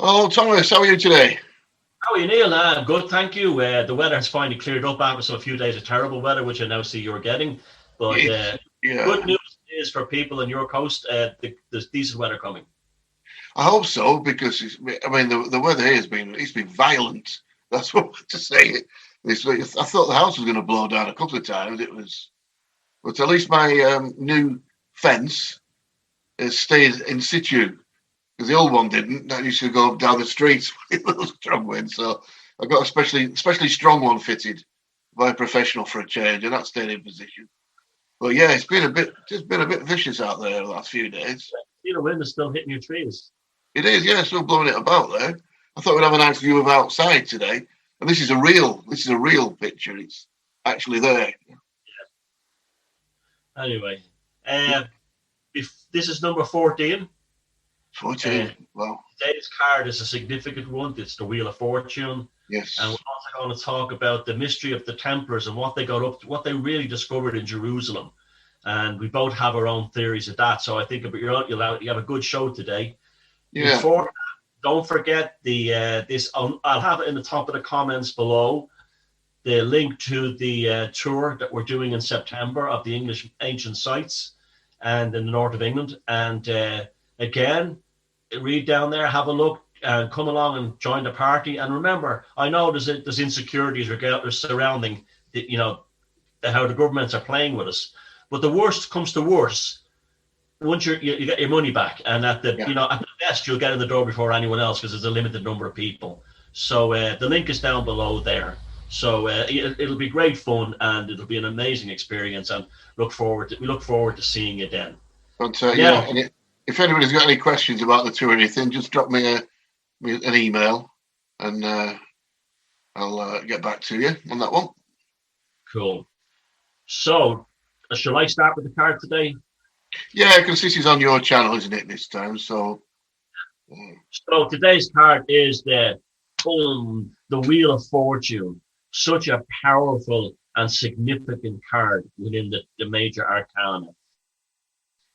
Oh, Thomas, how are you today? How are you, Neil? Good, thank you. The weather has finally cleared up after a few days of terrible weather, which I now see you're getting. But It's, good yeah, news is for people on your coast, there's decent weather coming. I hope so because the weather here has been violent. That's what to say. I thought the house was going to blow down a couple of times. But at least my new fence has stayed in situ because the old one didn't. That used to go down the streets with a strong wind. So I got a especially strong one fitted by a professional for a change, and that stayed in position. But yeah, it's been a bit vicious out there the last few days. See, the wind is still hitting your trees. It is, yeah, still blowing it about there. I thought we'd have a nice view of outside today, and this is a real picture. It's actually there. Anyway, if this is number 14, 14. Well, today's card is a significant one. It's the Wheel of Fortune. yes, And we're also going to talk about the mystery of the Templars and what they got up to, what they really discovered in Jerusalem. And we both have our own theories of that. So I think you'll have a good show today. yeah, Before, don't forget I'll have it in the top of the comments below. The link to the tour that we're doing in September of the English ancient sites and in the north of England. And again, read down there, have a look, and come along and join the party. And remember, I know there's insecurities surrounding how the governments are playing with us. But the worst comes to worst. Once you get your money back, and at the yeah. at the best you'll get in the door before anyone else because there's a limited number of people. So the link is down below there. So it'll be great fun and it'll be an amazing experience. And we look forward to seeing you then. But Now, and if anybody's got any questions about the tour or anything, just drop me an email, and I'll get back to you on that one. cool. So shall I start with the card today? Yeah, because this is on your channel, isn't it, this time? So, So today's card is the Wheel of Fortune. Such a powerful and significant card within the major arcana.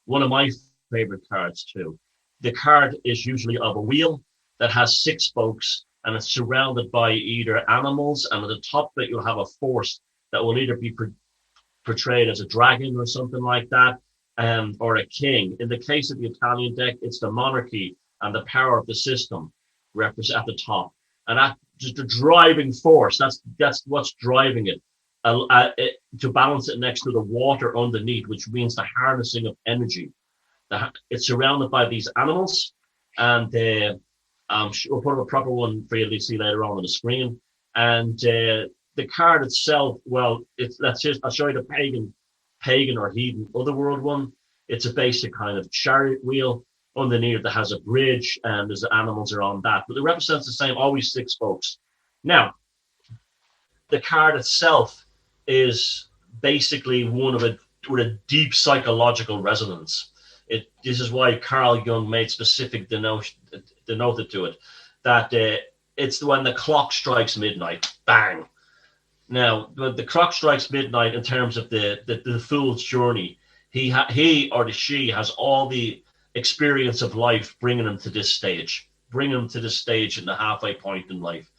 One of my favorite cards too. The card is usually of a wheel that has six spokes and it's surrounded by either animals, and at the top of it you'll have a force that will either be portrayed as a dragon or something like that, or a king. In the case of the Italian deck, it's the monarchy and the power of the system represent at the top, and that just the driving force. That's what's driving it. To balance it next to the water underneath, which means the harnessing of energy. It's surrounded by these animals, and we'll put up a proper one for you to see later on the screen. And the card itself, well, I'll show you the pagan or heathen otherworld one. It's a basic kind of chariot wheel underneath that has a bridge, and there's animals are on that, but it represents the same, always six spokes. Now, the card itself is basically one with a deep psychological resonance. This is why Carl Jung made specific denoted to it that it's when the clock strikes midnight, bang. Now, when the clock strikes midnight, in terms of the fool's journey, he or she has all the experience of life bringing them to this stage in the halfway point in life.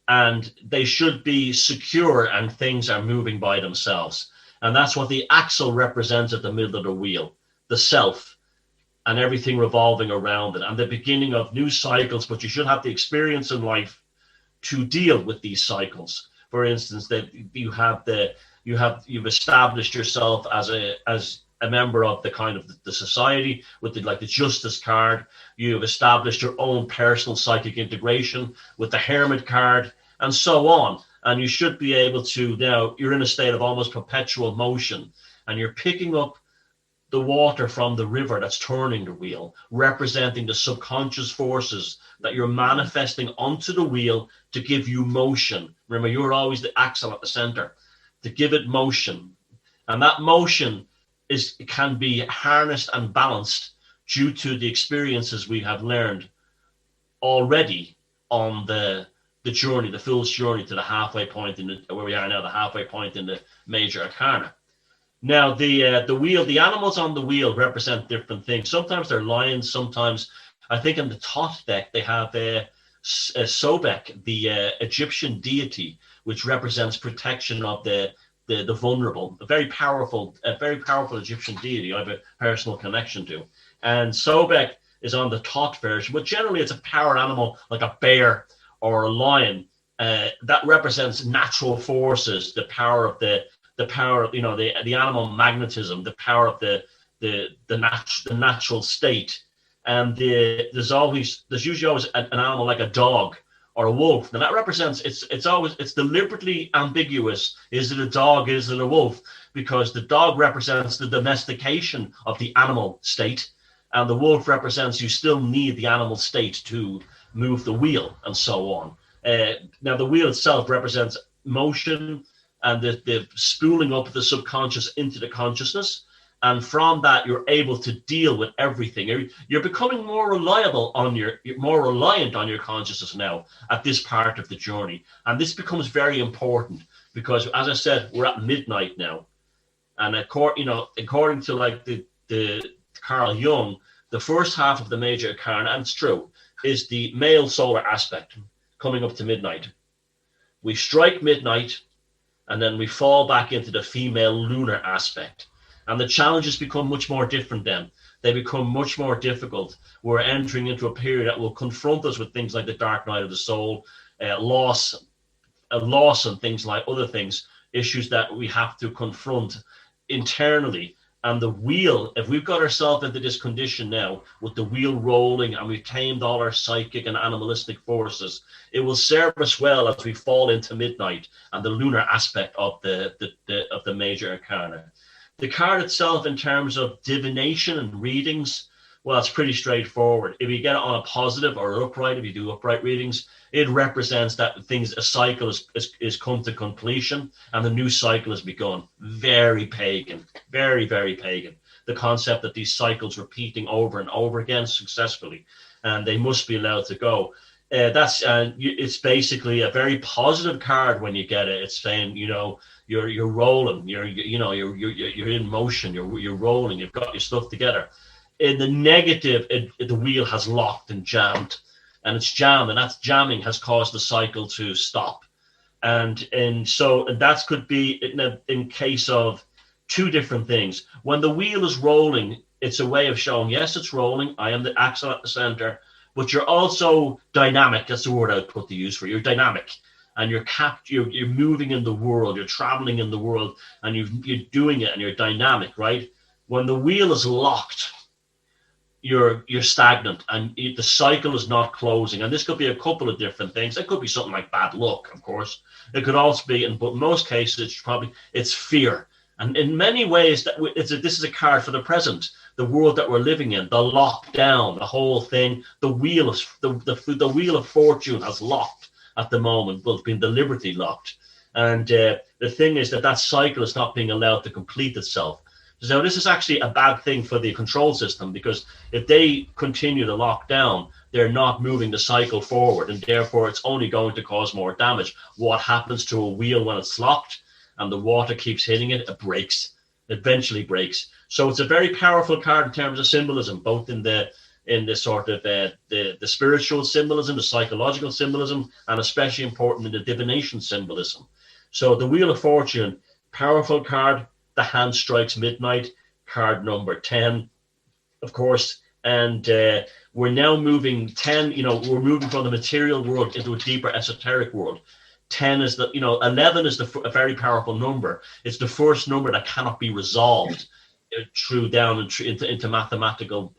And they should be secure and things are moving by themselves. And that's what the axle represents at the middle of the wheel, the self and everything revolving around it and the beginning of new cycles. But you should have the experience in life to deal with these cycles. For instance, that you've established yourself as a member of the kind of the society with the justice card. You've established your own personal psychic integration with the hermit card, and so on. And you should be able to, now you're in a state of almost perpetual motion, and you're picking up the water from the river that's turning the wheel, representing the subconscious forces that you're manifesting onto the wheel to give you motion. Remember, you're always the axle at the center to give it motion. And that motion can be harnessed and balanced due to the experiences we have learned already on the journey, the fool's journey to the halfway point where we are now, the halfway point in the major arcana. Now, the wheel, the animals on the wheel represent different things. Sometimes they're lions, sometimes I think in the Thoth deck they have Sobek, the Egyptian deity, which represents protection of the vulnerable. A very powerful Egyptian deity I have a personal connection to. And Sobek is on the Thoth version, but generally it's a power animal like a bear or a lion that represents natural forces, the power of the animal magnetism, the power of the natural state. And there's usually always an animal like a dog or a wolf. And that represents, it's deliberately ambiguous. Is it a dog? Is it a wolf? Because the dog represents the domestication of the animal state, and the wolf represents you still need the animal state to move the wheel and so on. Now the wheel itself represents motion and the spooling up of the subconscious into the consciousness. And from that, you're able to deal with everything. You're becoming more reliant on your consciousness now at this part of the journey. And this becomes very important because, as I said, we're at midnight now. And according to like the Carl Jung, the first half of the major arcana, and it's true, is the male solar aspect coming up to midnight. We strike midnight, and then we fall back into the female lunar aspect. And the challenges become much more different then. They become much more difficult. We're entering into a period that will confront us with things like the dark night of the soul, loss and things like other things, issues that we have to confront internally. And the wheel, if we've got ourselves into this condition now with the wheel rolling and we've tamed all our psychic and animalistic forces, it will serve us well as we fall into midnight and the lunar aspect of the major arcana. The card itself, in terms of divination and readings, well, it's pretty straightforward. If you get it on a positive or upright, if you do upright readings, it represents that a cycle is come to completion and the new cycle has begun. Very pagan, very, very pagan. The concept that these cycles repeating over and over again successfully, and they must be allowed to go. It's basically a very positive card when you get it. It's saying, you're rolling, you're in motion, you're rolling, you've got your stuff together. In the negative, the wheel has locked and jammed, and it's jammed, and that jamming has caused the cycle to stop. And that could be in case of two different things. When the wheel is rolling, it's a way of showing, yes, it's rolling. I am the axle at the center, but you're also dynamic. That's the word I would put to use for you. You're dynamic. And you're moving in the world, you're traveling in the world, and you're doing it, and you're dynamic, right? When the wheel is locked, you're stagnant, and the cycle is not closing. And this could be a couple of different things. It could be something like bad luck, of course. It could also be, but in most cases, it's fear. And in many ways, this is a card for the present, the world that we're living in, the lockdown, the whole thing. The wheel of fortune has locked at the moment, but it's been deliberately locked. And the thing is that cycle is not being allowed to complete itself. So this is actually a bad thing for the control system, because if they continue to lock down, they're not moving the cycle forward, and therefore it's only going to cause more damage. What happens to a wheel when it's locked and the water keeps hitting it? It breaks, eventually breaks. So it's a very powerful card in terms of symbolism, both in the sort of the spiritual symbolism, the psychological symbolism, and especially important in the divination symbolism. So the Wheel of Fortune, powerful card. The hand strikes midnight, card number 10, of course. And we're now moving 10, we're moving from the material world into a deeper esoteric world. 10 is 11 is a very powerful number. It's the first number that cannot be resolved into mathematical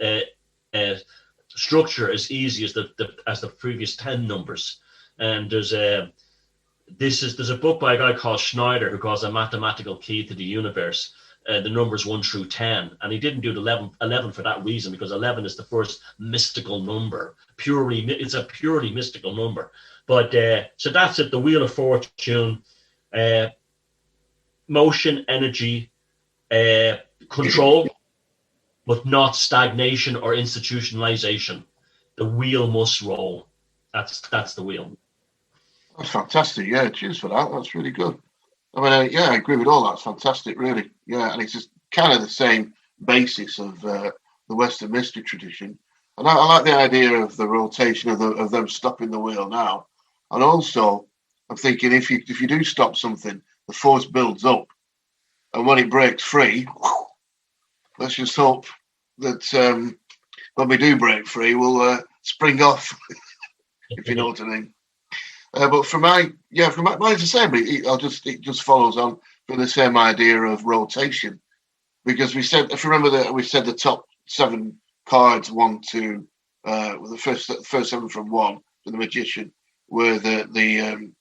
structure as easy as the previous 10 numbers. And there's a book by a guy called Schneider who calls a mathematical key to the universe, the numbers 1 through 10, and he didn't do the 11 for that reason, because 11 is the first mystical number. It's a purely mystical number. But so that's it. The Wheel of Fortune, motion, energy, control, but not stagnation or institutionalization. The wheel must roll. That's the wheel. That's fantastic. Yeah, cheers for that. That's really good. I mean, I agree with all that. It's fantastic, really. Yeah, and it's just kind of the same basis of the Western mystic tradition. And I like the idea of the rotation of them stopping the wheel now. And also, I'm thinking if you do stop something, the force builds up, and when it breaks free, let's just hope that when we do break free, we'll spring off, if you know what I mean. But for mine's the same. But it just follows on from the same idea of rotation, because we said, if you remember that we said the top 7 cards, 1 to the first 7 from 1 to the magician were the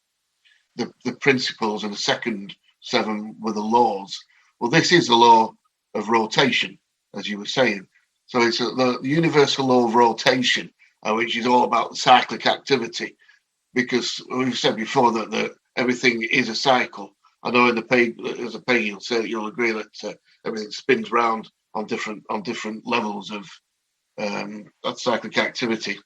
principles, and the second 7 were the laws. Well, this is the law of rotation, as you were saying. So it's the universal law of rotation, which is all about cyclic activity, because we've said before that everything is a cycle. I know as a pagan, you'll agree that everything spins round on different levels of that cyclic activity.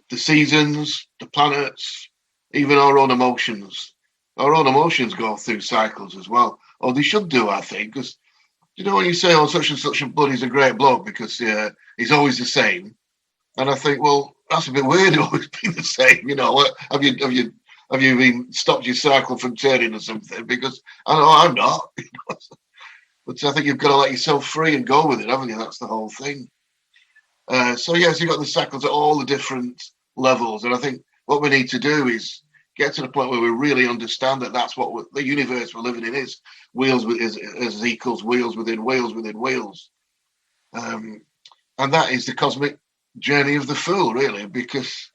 The seasons, the planets, even our own emotions. Our own emotions go through cycles as well. Or they should do, I think, because when you say, "Oh, such and such a blood, a great bloke," because he's always the same. And I think, well, that's a bit weird. Always being the same. Have you been stopped your cycle from turning or something? Because I know I'm not. But I think you've got to let yourself free and go with it, haven't you? That's the whole thing. So yes, you've got the cycles at all the different levels, and I think what we need to do is get to the point where we really understand that that's what the universe we're living in is. Wheels is equals wheels within wheels within wheels, and that is the cosmic journey of the fool, really, because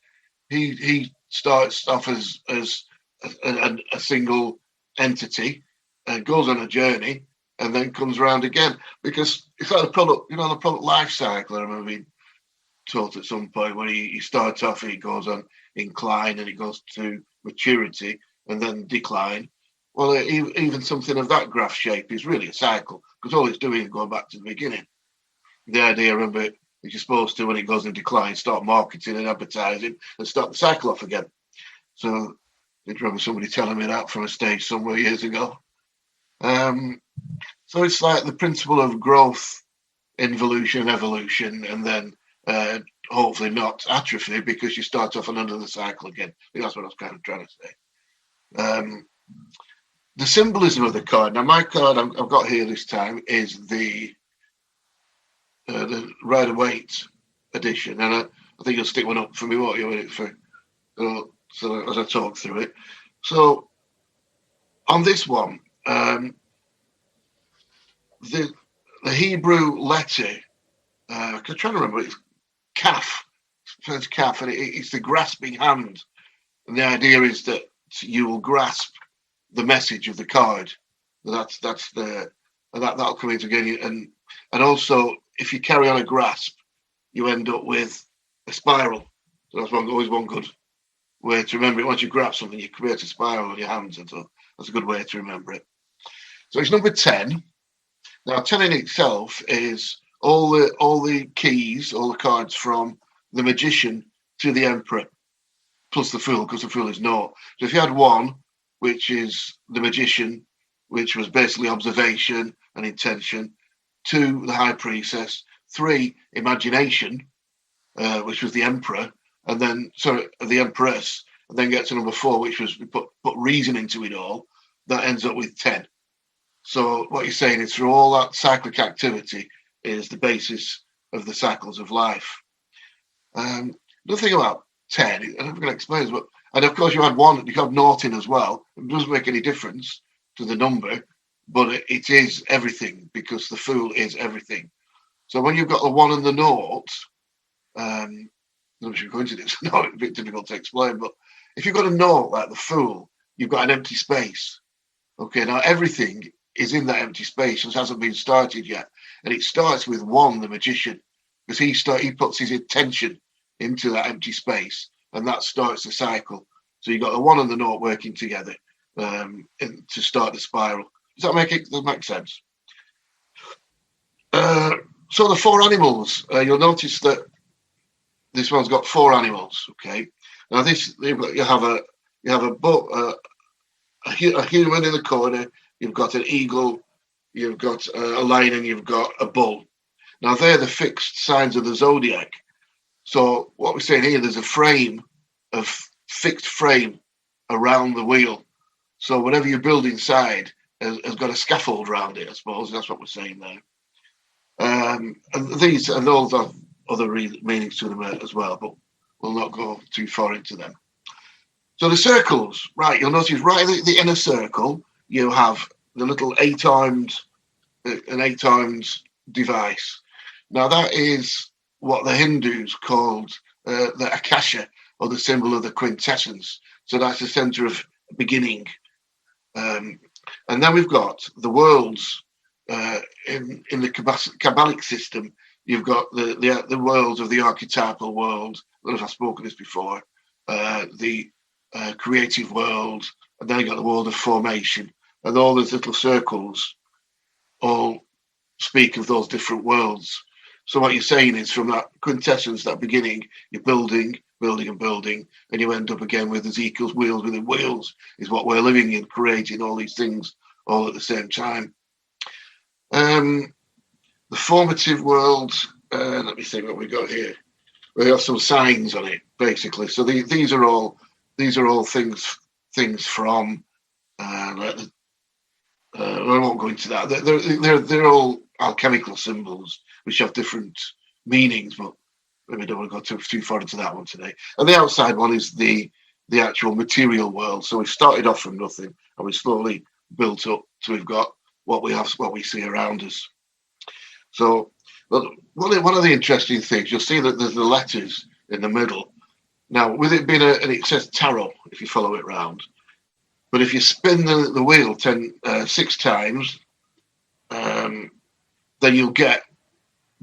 he starts off as a single entity and goes on a journey and then comes around again, because it's like the product life cycle. I remember being taught at some point when he starts off, he goes on incline and it goes to maturity and then decline. Well, even something of that graph shape is really a cycle, because all it's doing is going back to the beginning. The idea, remember, is you're supposed to, when it goes in decline, start marketing and advertising and start the cycle off again. So I remember somebody telling me that from a stage somewhere years ago. So it's like the principle of growth, involution, and evolution, and then hopefully not atrophy, because you start off and under the cycle again. I think that's what I was kind of trying to say. The symbolism of the card. Now, my card I've got here this time is the Rider-Waite edition, and I think you'll stick one up for me, won't you, with it so as I talk through it. So on this one, the Hebrew letter, I'm trying to remember, it's kaf. It's kaf, and it's the grasping hand. And the idea is that you will grasp the message of the card. That'll come into again. And also, if you carry on a grasp, you end up with a spiral. So that's always one good way to remember it. Once you grab something, you create a spiral on your hands, and so that's a good way to remember it. So it's number 10. Now, 10 in itself is all the keys, all the cards from the magician to the emperor, plus the fool, because the fool is naught. So if you had 1, which is the magician, which was basically observation and intention, 2, the high priestess, 3, imagination, which was the emperor, and then the empress, and then get to number 4, which was we put reason into it all. That ends up with 10. So what you're saying is through all that cyclic activity is the basis of the cycles of life. The thing about 10, I'm not going to explain it, and of course you had 1, you have naught in as well. It doesn't make any difference to the number, but it is everything, because the fool is everything. So when you've got the 1 and the naught, not sure coincidence, no, it's a bit difficult to explain, but if you've got a naught like the fool, you've got an empty space. Okay, now everything is in that empty space, and hasn't been started yet. And it starts with 1, the magician, because he puts his intention into that empty space, and that starts the cycle. So you've got the 1 and the naught working together to start the spiral. Does that make sense? So the 4 animals, you'll notice that this one's got 4 animals. Okay, now you have a human in the corner. You've got an eagle. You've got a lion, and you've got a bull. Now they're the fixed signs of the zodiac. So what we're saying here, there's a fixed frame around the wheel. So whatever you build inside has got a scaffold around it, I suppose. That's what we're saying there. And those have other meanings to them as well, but we'll not go too far into them. So the circles, right, you'll notice right at the inner circle, you have the little an 8 times device. Now that is what the Hindus called the Akasha, or the symbol of the quintessence. So that's the center of beginning. And then we've got the worlds in the Kabbalic system. You've got the worlds of the archetypal world. I don't know if I've spoken this before. The creative world, and then you've got the world of formation, and all those little circles all speak of those different worlds. So what you're saying is, from that quintessence, that beginning, you're building, and you end up again with Ezekiel's wheels within wheels, is what we're living in, creating all these things all at the same time. The formative world, let me see what we got here. We have some signs on it, basically. So these are all things from. I won't go into that. They're all alchemical symbols which have different meanings, but maybe I don't want to go too far into that one today. And the outside one is the actual material world. So we started off from nothing, and we slowly built up till we've got what we see around us. So one of the interesting things, you'll see that there's the letters in the middle. Now, with it being and it says tarot if you follow it round, but if you spin the wheel 6 times, then you'll get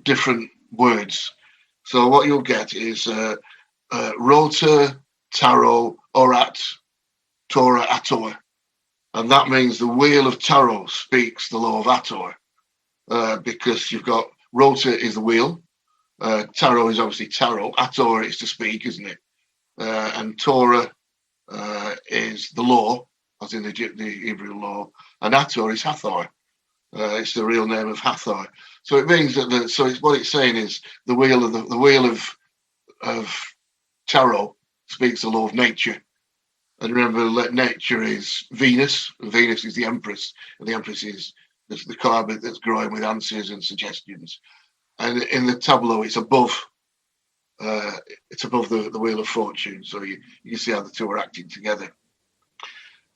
different words. So what you'll get is Rota, Tarot, Orat, Torah, Ator. And that means the wheel of Tarot speaks the law of Ator, because you've got Rota is the wheel, Tarot is obviously tarot, Ator is to speak, isn't it? And Torah is the law, as in the Hebrew law, and Ator is Hathor. It's the real name of Hathor. So it means that what it's saying is the wheel of Tarot speaks the law of nature. And remember, nature is Venus, and Venus is the Empress, and the Empress is the card that's growing with answers and suggestions. And in the tableau, it's above the Wheel of Fortune, so you can see how the two are acting together.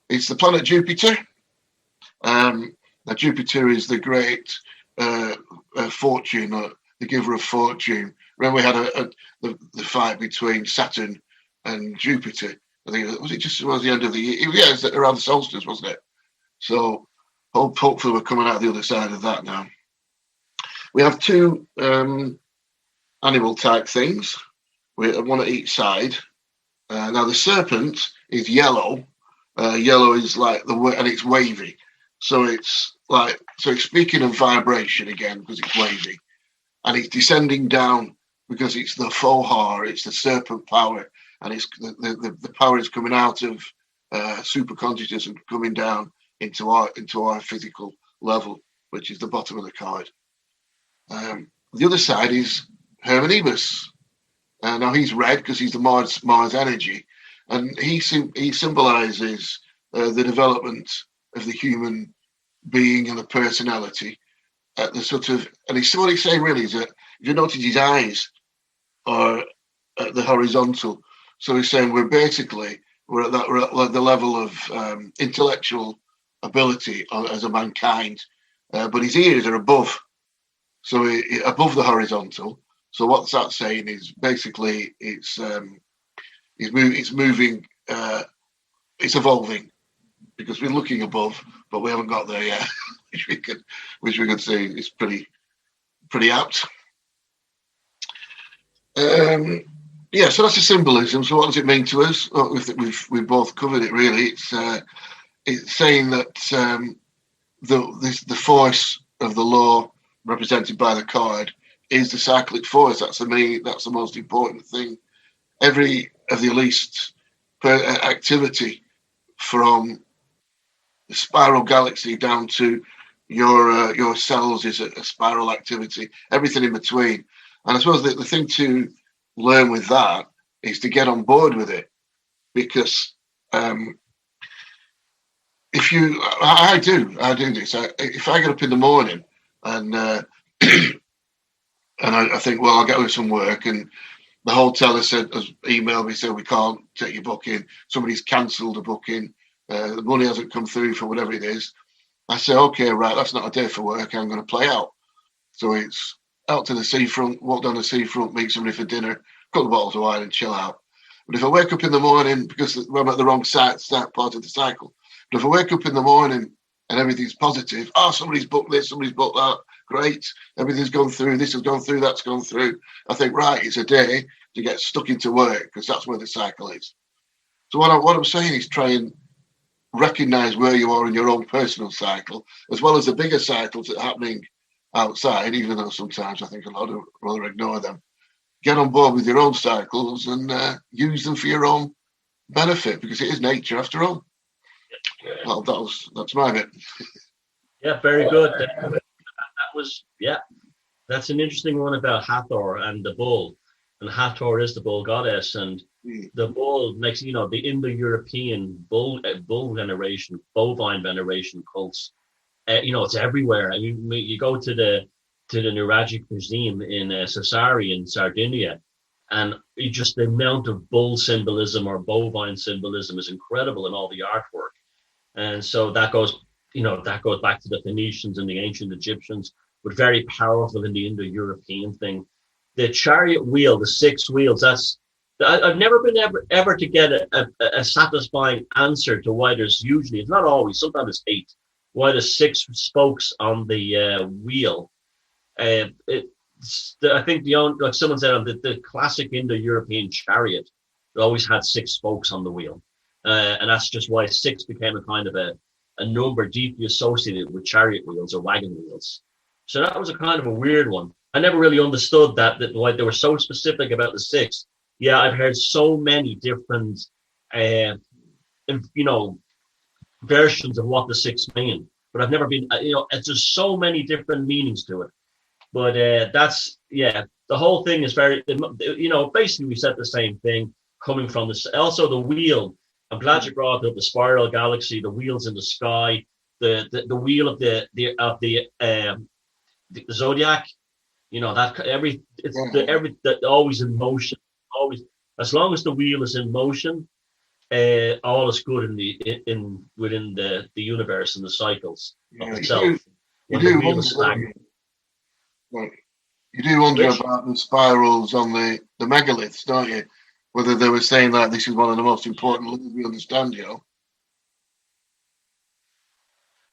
It's the planet Jupiter. Now Jupiter is the great fortune, the giver of fortune. Remember, we had the fight between Saturn and Jupiter. I think was the end of the year? Yeah, it's around the solstice, wasn't it? So hopefully we're coming out the other side of that now. We have 2 animal type things, one at each side. Now the serpent is yellow. Yellow is like and it's wavy. So it's speaking of vibration again, because it's wavy, and it's descending down because it's the Fohar, it's the serpent power, and it's the power is coming out of super consciousnness and coming down into our physical level, which is the bottom of the card. The other side is Hermanibus. Now he's red because he's the Mars energy, and he symbolizes the development of the human being and the personality. At the what he's saying really is that if you notice, his eyes are at the horizontal. So he's saying we're at the level of intellectual ability as a mankind, but his ears are above. So above the horizontal. So what's that saying is basically it's moving, it's evolving, because we're looking above, but we haven't got there yet, which we could say is pretty apt. Yeah, so that's the symbolism. So what does it mean to us? Well, we've both covered it really. It's saying that the force of the law represented by the card is the cyclic force. That's the most important thing. Every of the least activity, from the spiral galaxy down to your cells is a spiral activity, everything in between. And I suppose the thing to learn with that is to get on board with it, because if you, I do this. If I get up in the morning and and I think, well, I'll get with some work, and the hotel has emailed me, said we can't take your booking. Somebody's cancelled a booking. The money hasn't come through for whatever it is. I say, okay, right, that's not a day for work. I'm going to play out. So it's out to the seafront, walk down the seafront, meet somebody for dinner, a couple of bottles of wine and chill out. But if I wake up in the morning, because I'm at the wrong start part of the cycle, but if I wake up in the morning and everything's positive, somebody's booked this, somebody's booked that, great, everything's gone through, this has gone through, that's gone through. I think, right, it's a day to get stuck into work, because that's where the cycle is. So what I'm saying is try and recognize where you are in your own personal cycle, as well as the bigger cycles that are happening outside, even though sometimes I think a lot of rather ignore them. Get on board with your own cycles and use them for your own benefit, because it is nature after all. Well, that's my bit. Yeah, very good. That was, yeah, that's an interesting one about Hathor and the bull. And Hathor is the bull goddess, and the bull makes, the Indo-European bull veneration, bovine veneration cults. It's everywhere. And you go to the Nuragic Museum in Sassari in Sardinia, and just the amount of bull symbolism or bovine symbolism is incredible in all the artwork. And so that goes back to the Phoenicians and the ancient Egyptians, but very powerful in the Indo-European thing. The chariot wheel, the 6 wheels, I've never been ever to get a satisfying answer to why there's usually, it's not always, sometimes it's 8, why there's 6 spokes on the wheel. I think like someone said, the classic Indo-European chariot, it always had 6 spokes on the wheel. And that's just why 6 became a kind of a number deeply associated with chariot wheels or wagon wheels. So that was a kind of a weird one. I never really understood that why they were so specific about the 6. Yeah, I've heard so many different, versions of what the 6 mean, but I've never been, it's just so many different meanings to it. But the whole thing is very, basically we said the same thing coming from this. Also the wheel, I'm glad you brought up the spiral galaxy, the wheels in the sky, the wheel of the zodiac. That always in motion, always, as long as the wheel is in motion, all is good within the universe and the cycles of itself. You do wonder about the spirals on the megaliths, don't you? Whether they were saying that this is one of the most important laws we understand,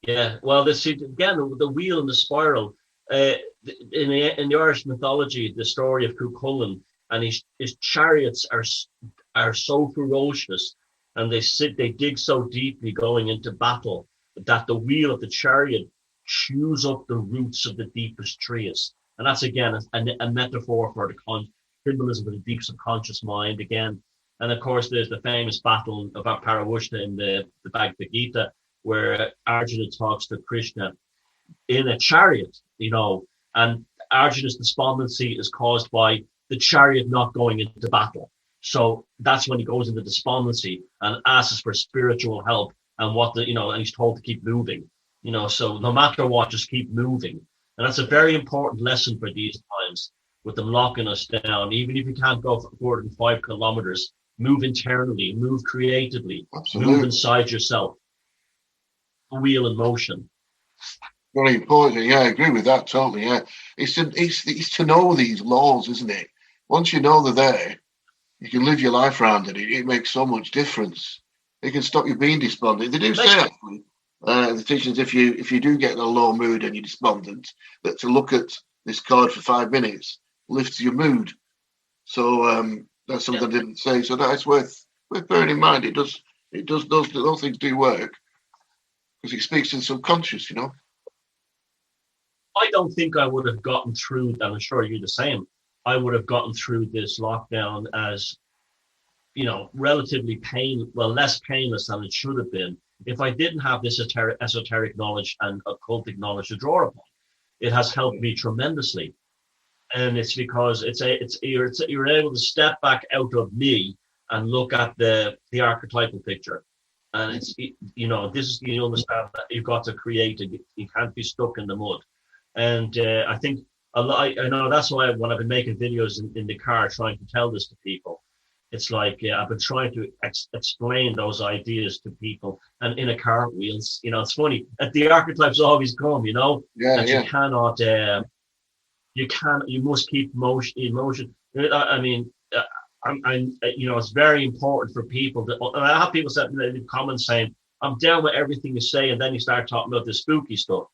Yeah, well, the wheel and the spiral. In the Irish mythology, the story of Cuchulainn and his chariots are so ferocious, and they dig so deeply going into battle that the wheel of the chariot chews up the roots of the deepest trees. And that's again a metaphor for the symbolism of the deep subconscious mind again. And of course, there's the famous battle about Paravushta in the Bhagavad Gita, where Arjuna talks to Krishna in a chariot, and Arjuna's despondency is caused by the chariot not going into battle. So that's when he goes into despondency and asks for spiritual help and and he's told to keep moving, so no matter what, just keep moving. And that's a very important lesson for these times, with them locking us down. Even if you can't go for more than 5 kilometers, move internally, move creatively, move inside yourself. The wheel in motion. Very important. Yeah, I agree with that totally. Yeah, it's to know these laws, isn't it? Once you know they're there, you can live your life around it. It makes so much difference. It can stop you being despondent. They do say actually, the teachings, if you do get in a low mood and you're despondent, that to look at this card for 5 minutes lifts your mood. So that's something I didn't say. So that's worth bearing in mind. It does those things do work, because it speaks to the subconscious, I don't think I would have gotten through, and I'm sure you're the same. I would have gotten through this lockdown as, relatively less painless than it should have been, if I didn't have this esoteric knowledge and occultic knowledge to draw upon. It has helped me tremendously. And it's because you're able to step back out of me and look at the archetypal picture. And it's, this is, you understand that you've got to create it. You can't be stuck in the mud. And I think I know that's why when I've been making videos in the car trying to tell this to people, it's like I've been trying to explain those ideas to people, and in a car wheels, it's funny that the archetypes always come, Yeah, that you cannot, you must keep emotion. I mean, it's very important for people to. I have people in the comments saying, "I'm down with everything you say," and then you start talking about the spooky stuff.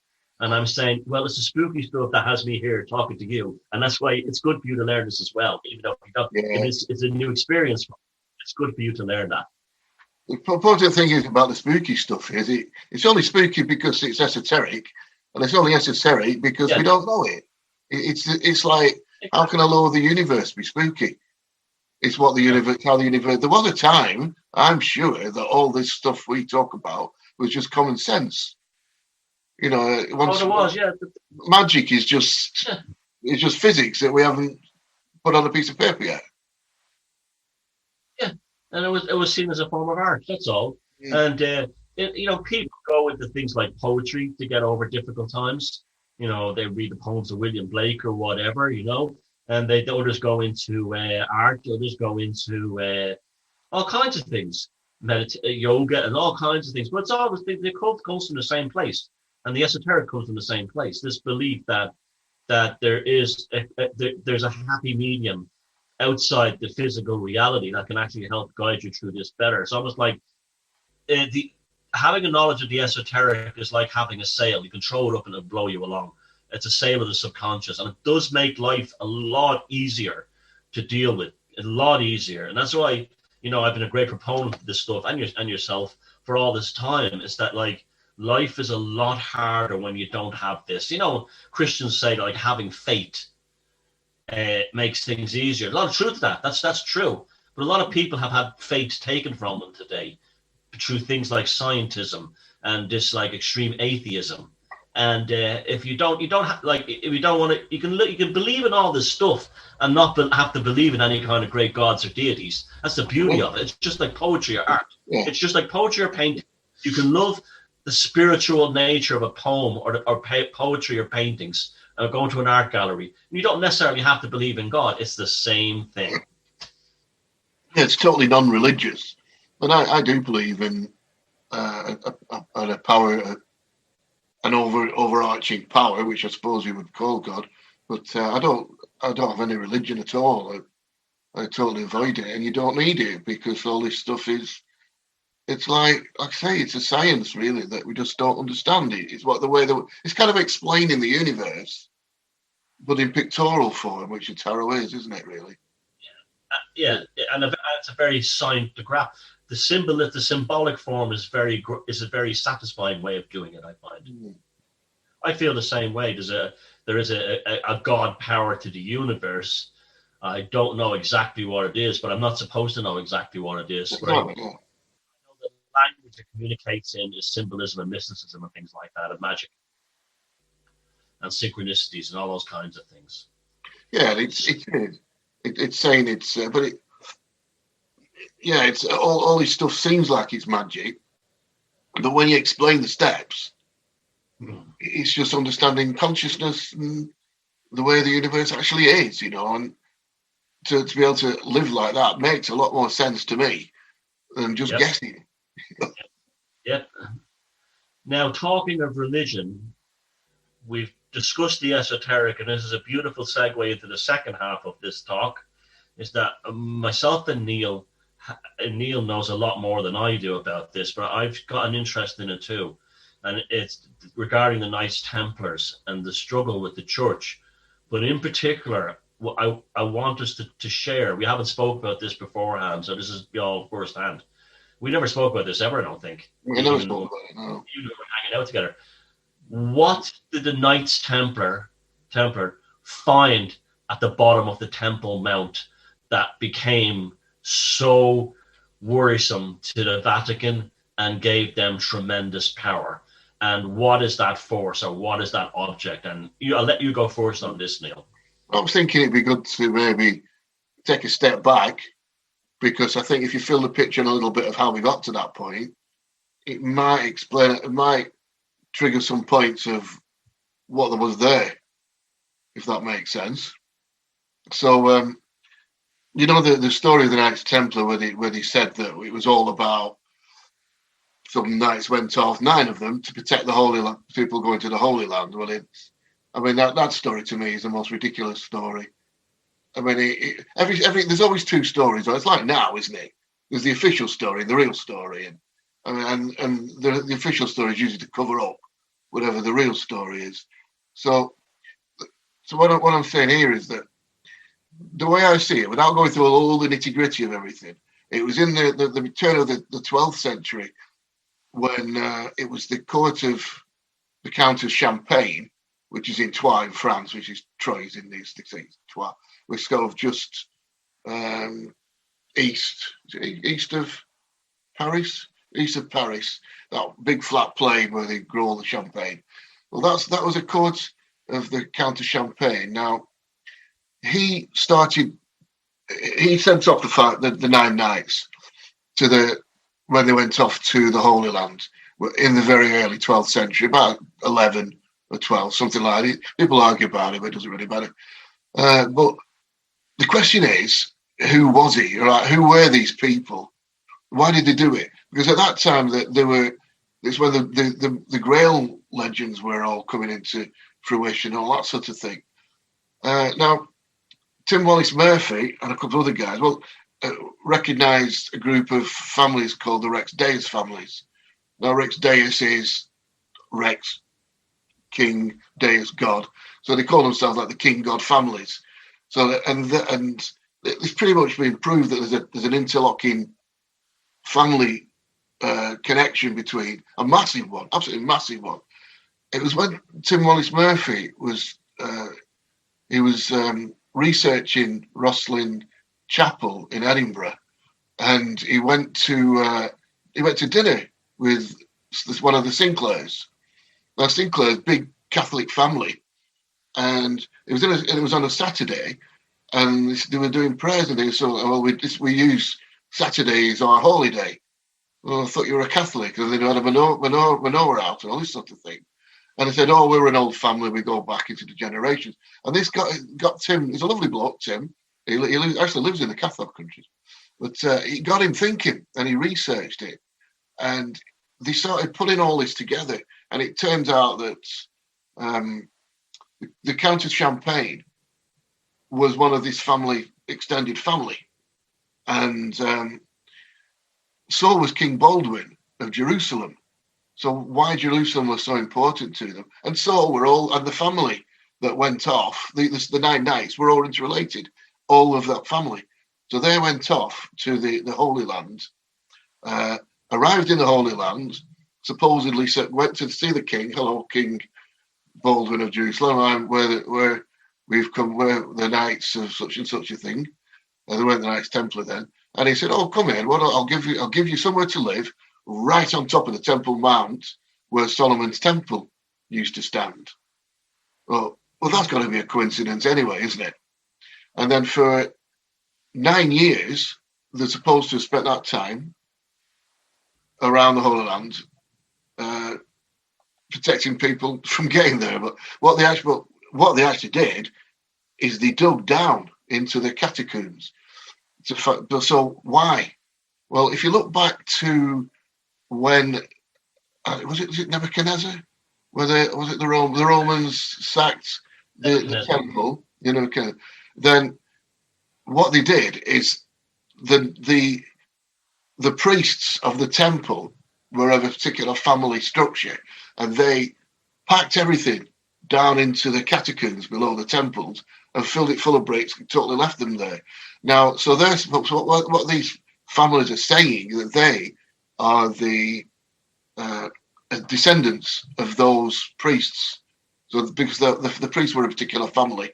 And I'm saying, well, it's the spooky stuff that has me here talking to you. And that's why it's good for you to learn this as well. Even though it's a new experience, it's good for you to learn that. The positive thing is about the spooky stuff is it's only spooky because it's esoteric, and it's only esoteric because we don't know it. It's like, how can a law of the universe be spooky? It's what the universe, how the universe. There was a time, I'm sure, that all this stuff we talk about was just common sense. There was, magic is just it's just physics that we haven't put on a piece of paper yet. Yeah, and it was seen as a form of art. That's all. Yeah. And people go into things like poetry to get over difficult times. They read the poems of William Blake or whatever. And they'll just go into art. They'll just go into all kinds of things, yoga and all kinds of things. But it's always the occult comes from the same place. And the esoteric comes from the same place. This belief that there's a happy medium outside the physical reality that can actually help guide you through this better. It's almost like having a knowledge of the esoteric is like having a sail. You can throw it up and it'll blow you along. It's a sail of the subconscious, and it does make life a lot easier to deal with. A lot easier, and that's why I've been a great proponent of this stuff, and yourself for all this time. Is that like, life is a lot harder when you don't have this. Christians say like having faith makes things easier. A lot of truth to that. That's true. But a lot of people have had faith taken from them today through things like scientism and this like extreme atheism. And if you don't have, like, if you don't want to, you can believe in all this stuff and not have to believe in any kind of great gods or deities. That's the beauty of it. It's just like poetry or art. Yeah. It's just like poetry or painting. You can love the spiritual nature of a poem or poetry or paintings, or going to an art gallery. You don't necessarily have to believe in God. It's the same thing. Yeah, it's totally non-religious. But I do believe in a power, an overarching power, which I suppose you would call God. But I don't have any religion at all. I totally avoid it, and you don't need it, because all this stuff is. It's like I say, it's a science really that we just don't understand it. It's it's kind of explaining the universe, but in pictorial form, which a tarot is, isn't it? Really? Yeah, and it's a very scientific. The symbolic form is a very satisfying way of doing it, I find. Mm-hmm. I feel the same way. There is a God power to the universe. I don't know exactly what it is, but I'm not supposed to know exactly what it is. Right? I know the language it communicates in is symbolism and mysticism and things like that, and magic and synchronicities and all those kinds of things. Yeah, it's saying it's, but it. Yeah, it's all this stuff seems like it's magic, but when you explain the steps, it's just understanding consciousness and the way the universe actually is, and to be able to live like that makes a lot more sense to me than just guessing. Yep. Now, talking of religion, we've discussed the esoteric, and this is a beautiful segue into the second half of this talk, is that myself and Neil knows a lot more than I do about this, but I've got an interest in it too. And it's regarding the Knights Templars and the struggle with the church. But in particular, I want us to share. We haven't spoke about this beforehand, so this is all firsthand. We never spoke about this ever, I don't think. We never spoke about it, no. You were hanging out together. What did the Knights Templar find at the bottom of the Temple Mount that became so worrisome to the Vatican and gave them tremendous power. And what is that force, or what is that object? And I'll let you go first on this, Neil. I was thinking it'd be good to maybe take a step back, because I think if you fill the picture in a little bit of how we got to that point, it might explain, it might trigger some points of what was there, if that makes sense. So, you know, the story of the Knights Templar, where they said that it was all about some knights went off, 9 of them, to protect the Holy Land, people going to the Holy Land. Well, that story to me is the most ridiculous story. I mean, there's always 2 stories. It's like now, isn't it? There's the official story and the real story, and the official story is usually to cover up whatever the real story is. So what I'm saying here is that the way I see it, without going through all the nitty gritty of everything, it was in the turn of the 12th century when it was the court of the Count of Champagne, which is in Troyes in France, which is Troyes in these states, Troyes, which is kind of just east of Paris, that big flat plain where they grow all the champagne. Well, that was a court of the Count of Champagne. Now, he sent off the 9 knights when they went off to the Holy Land in the very early 12th century, about 11 or 12, something like that. People argue about it, but it doesn't really matter. But the question is, who was he? Right? Who were these people? Why did they do it? Because at that time, it's when the Grail legends were all coming into fruition, all that sort of thing. Now, Tim Wallace Murphy and a couple of other guys, recognised a group of families called the Rex Deus families. Now, Rex Deus is Rex, King, Deus, God. So they call themselves like the King God families. So and it's pretty much been proved that there's an interlocking family connection between, a massive one, absolutely massive one. It was when Tim Wallace Murphy was researching Rosslyn Chapel in Edinburgh, and he went to dinner with one of the Sinclairs. Now, Sinclair's big Catholic family, and it was on a Saturday, and they were doing prayers, and they said, "Well, we use Saturday as our holy day." Well, I thought you were a Catholic, and they had a menorah out and all this sort of thing. And they said, "Oh, we're an old family. We go back into the generations." And this got Tim. He's a lovely bloke, Tim. He actually lives in the Catholic countries, but it got him thinking, and he researched it, and they started putting all this together. And it turns out that the Count of Champagne was one of this extended family, and so was King Baldwin of Jerusalem. So why Jerusalem was so important to them, and so and the family that went off, the 9 knights were all interrelated, all of that family. So they went off to the Holy Land, arrived in the Holy Land, supposedly went to see the king. "Hello, King Baldwin of Jerusalem. Where we've come, we're the knights of such and such a thing." And they weren't the Knights Templar then. And he said, "Oh, come in. Well, I'll give you somewhere to live, right on top of the Temple Mount where Solomon's Temple used to stand." Well, that's got to be a coincidence anyway, isn't it? And then for 9 years, they're supposed to have spent that time around the Holy Land, protecting people from getting there. But what they actually did is they dug down into the catacombs. So why? Well, if you look back to when was it Nebuchadnezzar? Was it the Romans sacked the temple? Then what they did is the priests of the temple were of a particular family structure, and they packed everything down into the catacombs below the temples and filled it full of bricks and totally left them there. Now, so what these families are saying, that they are the descendants of those priests. So because the priests were a particular family,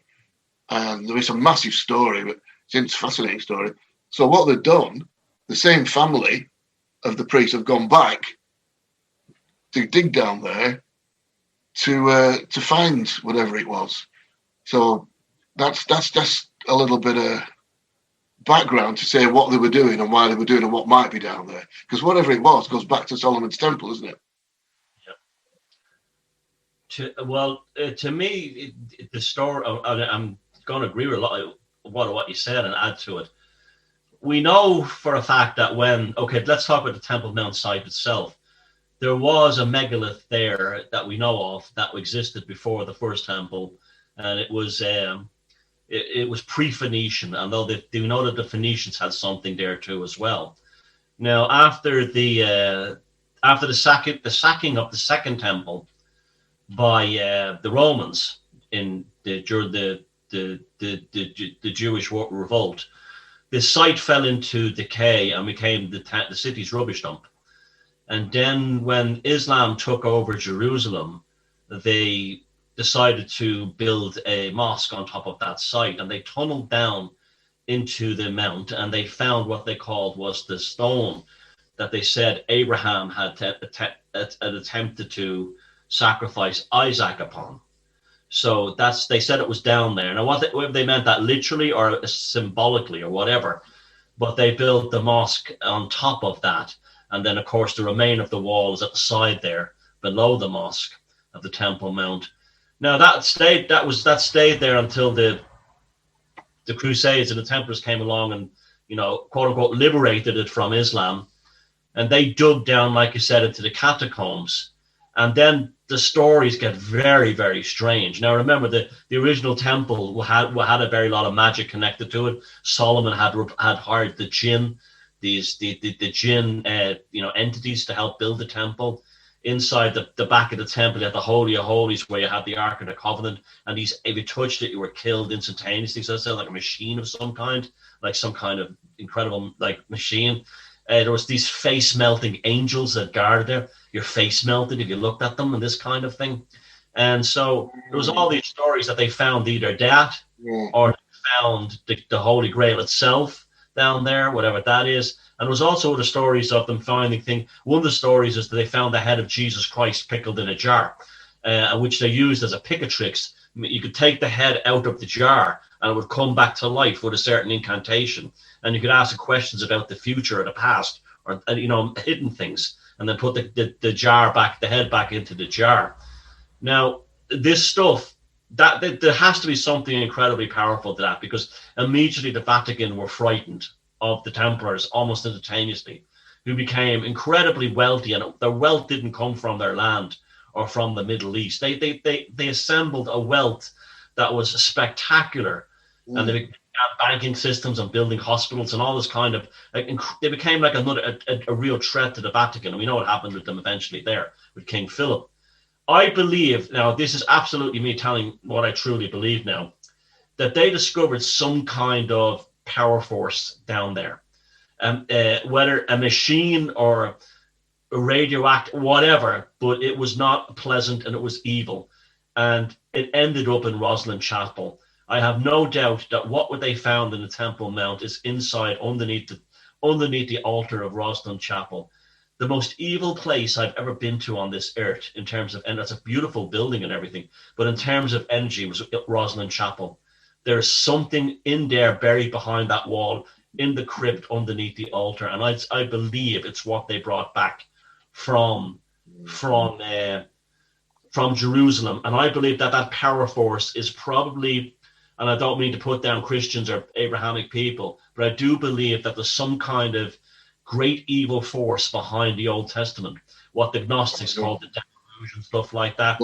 and there is a massive story, but it's a fascinating story. So what they've done, the same family of the priests have gone back dig down there to find whatever it was. So that's just a little bit of background to say what they were doing and why they were doing and what might be down there. Because whatever it was goes back to Solomon's Temple, isn't it? To me, the story, I'm going to agree with a lot of what you said and add to it. We know for a fact that let's talk about the Temple Mount site itself. There was a megalith there that we know of that existed before the first temple, and it was pre-Phoenician, although they know that the Phoenicians had something there too as well. Now, after the sacking of the second temple by the Romans during the Jewish revolt, the site fell into decay and became the city's rubbish dump. And then when Islam took over Jerusalem, they decided to build a mosque on top of that site, and they tunneled down into the mount, and they found what they called was the stone that they said Abraham had attempted to sacrifice Isaac upon. So they said it was down there. Now, whether they meant that literally or symbolically or whatever, but they built the mosque on top of that. And then, of course, the remain of the wall is at the side there, below the mosque of the Temple Mount. Now, that stayed there until the Crusades and the Templars came along and, quote unquote, liberated it from Islam. And they dug down, like you said, into the catacombs. And then the stories get very, very strange. Now, remember, the original temple had a very lot of magic connected to it. Solomon had hired the jinn, the jinn, entities to help build the temple. Inside the back of the temple, you had the Holy of Holies, where you had the Ark of the Covenant. And if you touched it, you were killed instantaneously. So it sounded like a machine of some kind, like some kind of incredible machine. There was these face-melting angels that guarded there. Your face melted if you looked at them and this kind of thing. And so there was all these stories that they found either that or they found the Holy Grail itself down there, whatever that is. And there was also the stories of them finding things. One of the stories is that they found the head of Jesus Christ pickled in a jar, which they used as a picatrix. You could take the head out of the jar and it would come back to life with a certain incantation. And you could ask it questions about the future or the past or, hidden things, and then put the head back into the jar. Now, this stuff, there has to be something incredibly powerful to that, because immediately the Vatican were frightened of the Templars almost instantaneously, who became incredibly wealthy, and their wealth didn't come from their land or from the Middle East. They assembled a wealth that was spectacular, and they began banking systems and building hospitals and all this kind of. They became like a real threat to the Vatican, and we know what happened with them eventually there with King Philip. I believe, now this is absolutely me telling what I truly believe now, that they discovered some kind of power force down there, whether a machine or a radioactive, whatever, but it was not pleasant and it was evil, and it ended up in Rosslyn Chapel. I have no doubt that what they found in the Temple Mount is inside underneath the altar of Rosslyn Chapel. The most evil place I've ever been to on this earth in terms of, and it's a beautiful building and everything, but in terms of energy was Rosslyn Chapel. There's something in there buried behind that wall in the crypt underneath the altar. And I believe it's what they brought back from Jerusalem. And I believe that power force is probably, and I don't mean to put down Christians or Abrahamic people, but I do believe that there's some kind of great evil force behind the Old Testament, what the Gnostics called the deluge and stuff like that.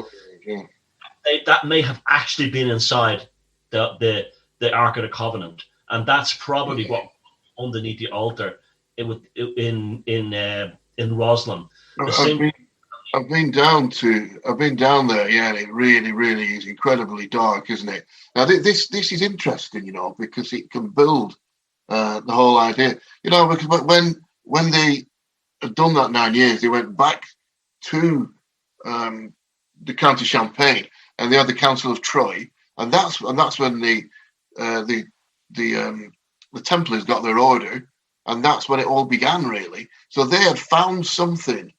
That may have actually been inside the Ark of the Covenant, and that's probably what underneath the altar in Rosslyn. I've been down there, yeah, and it really, really is incredibly dark, isn't it? Now this is interesting, because it can build the whole idea, because when they had done that 9 years, they went back to the County Champagne, and they had the Council of Troy, and that's when the Templars got their order, and that's when it all began, really. So they had found something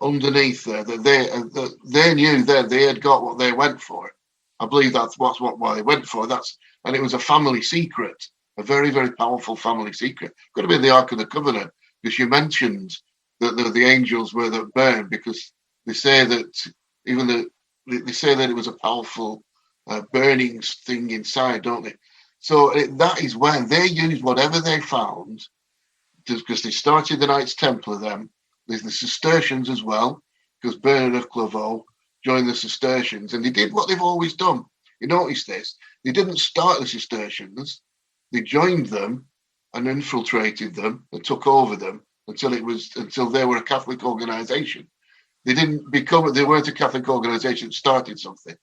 underneath there that they knew that they had got what they went for. I believe that's what they went for. And it was a family secret, a very, very powerful family secret. Could have been the Ark of the Covenant, because you mentioned that the angels were that burned, because they say that they say that it was a powerful burning thing inside, don't they? So that is when they used whatever they found, because they started the Knights Templar then. There's the Cistercians as well, because Bernard of Clairvaux joined the Cistercians, and they did what they've always done. You notice this? They didn't start the Cistercians. They joined them and infiltrated them and took over them until they were a Catholic organization. They weren't a Catholic organization that started something.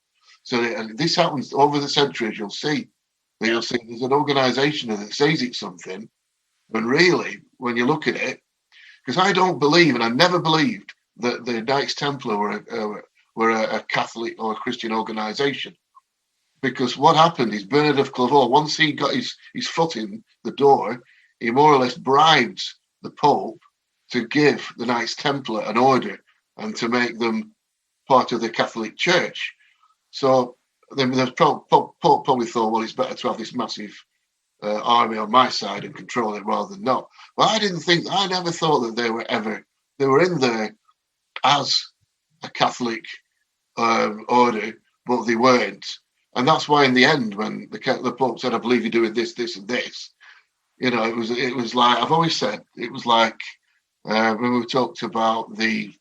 So and this happens over the centuries. You'll see there's an organization that says it's something, when really, when you look at it, because I don't believe, and I never believed, that the Knights Templar were a Catholic or a Christian organization. Because what happened is Bernard of Clairvaux, once he got his foot in the door, he more or less bribed the Pope to give the Knights Templar an order and to make them part of the Catholic Church. So the Pope probably thought, well, it's better to have this massive army on my side and control it rather than not. But I never thought that they were in there as a Catholic order, but they weren't. And that's why in the end, when the Pope said, I believe you're doing this, this and this, it was like, I've always said, it was like when we talked about the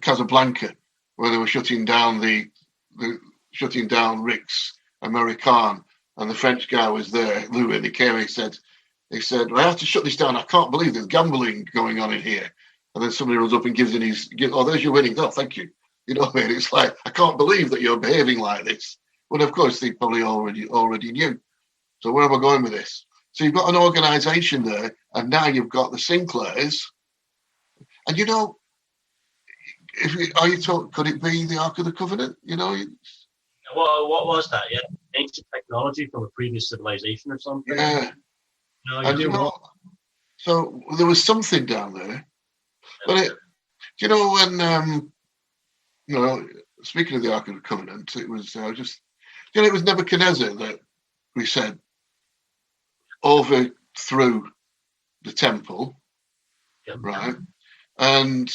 Casablanca, where they were shutting down Rix American, and the French guy was there, Louis, and he came and he said, I have to shut this down. I can't believe there's gambling going on in here. And then somebody runs up and gives in there's your winnings. Oh, thank you. You know what I mean? It's like, I can't believe that you're behaving like this. But of course, they probably already knew. So where am I going with this? So you've got an organization there, and now you've got the Sinclairs. And could it be the Ark of the Covenant? What was that? Yeah, ancient technology from a previous civilization or something. Yeah. So there was something down there. But when speaking of the Ark of the Covenant, it was it was Nebuchadnezzar that we said overthrew the temple, right? And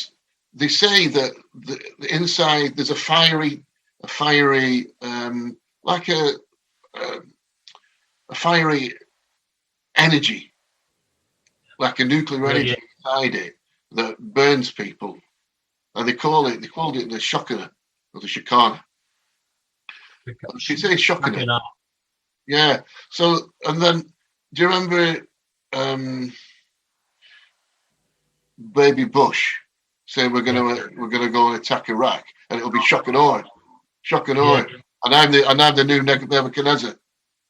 they say that the inside there's a fiery like a fiery energy, like a nuclear energy inside it that burns people, and they called it the Chicana or the Chicana. She says Chicana. Yeah. So, and then do you remember Baby Bush saying we're gonna go and attack Iraq, and it'll be shock and awe. Yeah. And I'm the new Nebuchadnezzar.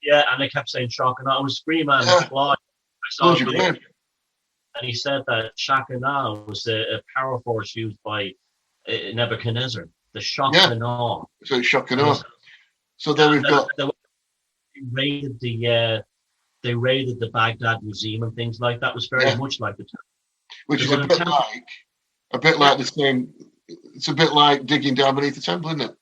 Yeah, and they kept saying shock and awe. It was Freeman Fly. I saw a video, and he said that shock and awe was a power force used by Nebuchadnezzar. The shock and awe. So it's shock and awe. So then we've got. They raided the Baghdad Museum and things like that. It was very much like the temple. Which is a bit like the same. It's a bit like digging down beneath the temple, isn't it?